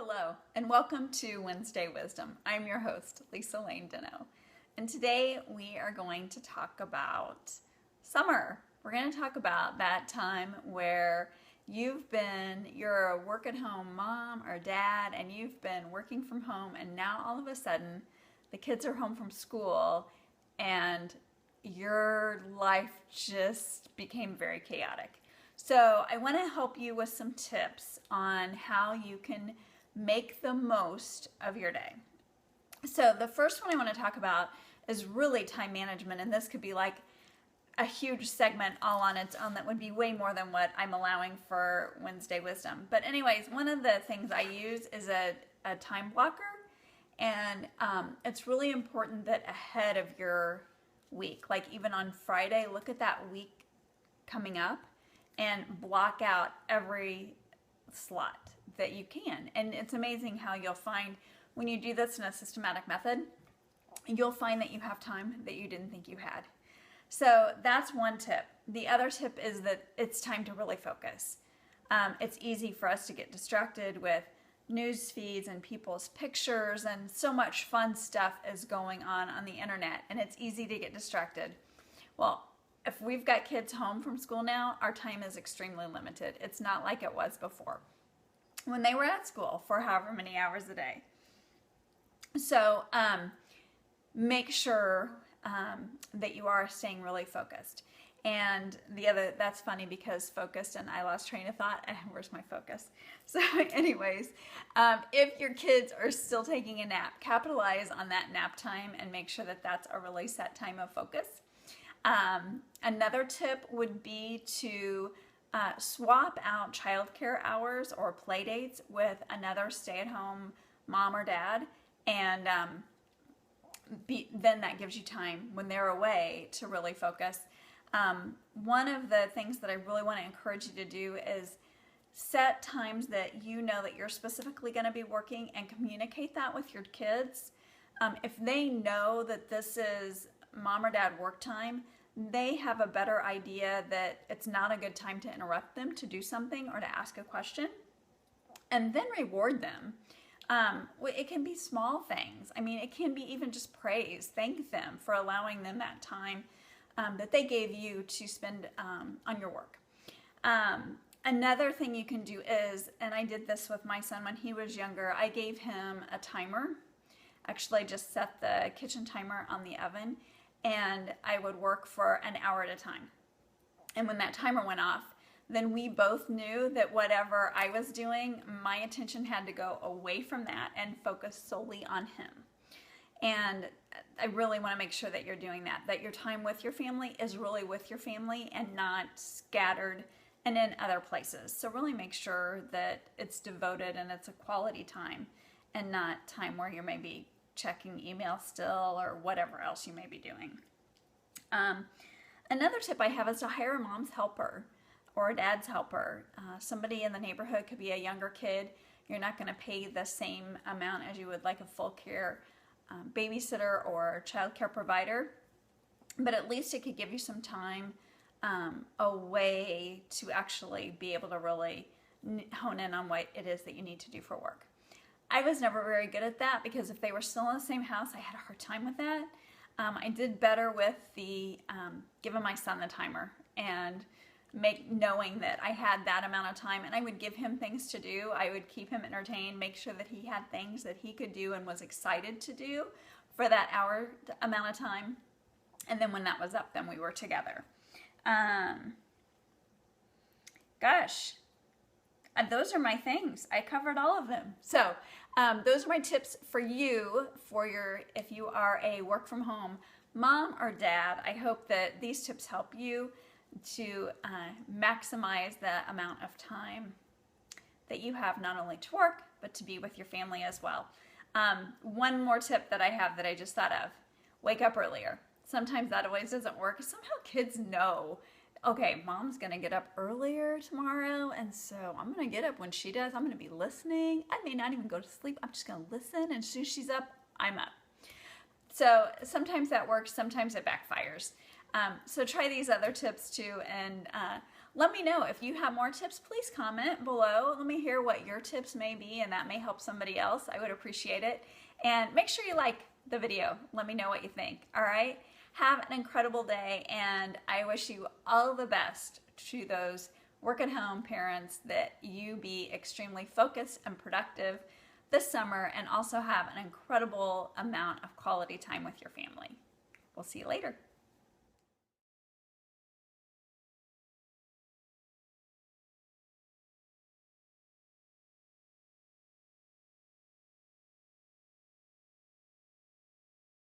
Hello, and welcome to Wednesday Wisdom. I'm your host, Lisa Lane Dino, and today we are going to talk about summer. We're going to talk about that time where you're a work-at-home mom or dad, and you've been working from home, and now all of a sudden the kids are home from school, and your life just became very chaotic. So I want to help you with some tips on how you can make the most of your day. So the first one I want to talk about is really time management, and this could be like a huge segment all on its own that would be way more than what I'm allowing for Wednesday Wisdom. But anyways, one of the things I use is a time blocker, and it's really important that ahead of your week, like even on Friday, look at that week coming up and block out every slot that you can. And it's amazing how you'll find when you do this in a systematic method, you'll find that you have time that you didn't think you had. So that's one tip. The other tip is that it's time to really focus. It's easy for us to get distracted with news feeds and people's pictures, and so much fun stuff is going on the internet, and it's easy to get distracted. Well, if we've got kids home from school now, our time is extremely limited. It's not like it was before when they were at school for however many hours a day. So make sure that you are staying really focused. And that's funny because focused and I lost train of thought. Where's my focus? So anyways, if your kids are still taking a nap, capitalize on that nap time and make sure that that's a really set time of focus. Another tip would be to swap out childcare hours or play dates with another stay-at-home mom or dad, and then that gives you time when they're away to really focus. One of the things that I really want to encourage you to do is set times that you know that you're specifically going to be working and communicate that with your kids. If they know that this is mom or dad work time, they have a better idea that it's not a good time to interrupt them to do something or to ask a question, and then reward them. It can be small things. I mean, it can be even just praise. Thank them for allowing them that time that they gave you to spend on your work. Another thing you can do is, and I did this with my son when he was younger, I gave him a timer. Actually, I just set the kitchen timer on the oven, and I would work for an hour at a time. And when that timer went off, then we both knew that whatever I was doing, my attention had to go away from that and focus solely on him. And I really want to make sure that you're doing that your time with your family is really with your family and not scattered and in other places. So really make sure that it's devoted and it's a quality time and not time where you're maybe checking email still or whatever else you may be doing. Another tip I have is to hire a mom's helper or a dad's helper. Somebody in the neighborhood, could be a younger kid. You're not going to pay the same amount as you would like a full care babysitter or child care provider, but at least it could give you some time away to actually be able to really hone in on what it is that you need to do for work. I was never very good at that because if they were still in the same house, I had a hard time with that. I did better with giving my son the timer and knowing that I had that amount of time, and I would give him things to do. I would keep him entertained, make sure that he had things that he could do and was excited to do for that hour amount of time. And then when that was up, then we were together. Those are my things. I covered all of them. So those are my tips for you if you are a work from home mom or dad. I hope that these tips help you to maximize the amount of time that you have not only to work, but to be with your family as well. One more tip that I have that I just thought of, wake up earlier. Sometimes that always doesn't work. Somehow kids know, okay, mom's going to get up earlier tomorrow, and so I'm going to get up when she does. I'm going to be listening. I may not even go to sleep. I'm just going to listen, and as soon as she's up, I'm up. So sometimes that works. Sometimes it backfires. So try these other tips too, and let me know if you have more tips. Please comment below. Let me hear what your tips may be, and that may help somebody else. I would appreciate it. And make sure you like the video. Let me know what you think. All right? Have an incredible day, and I wish you all the best to those work-at-home parents, that you be extremely focused and productive this summer and also have an incredible amount of quality time with your family. We'll see you later.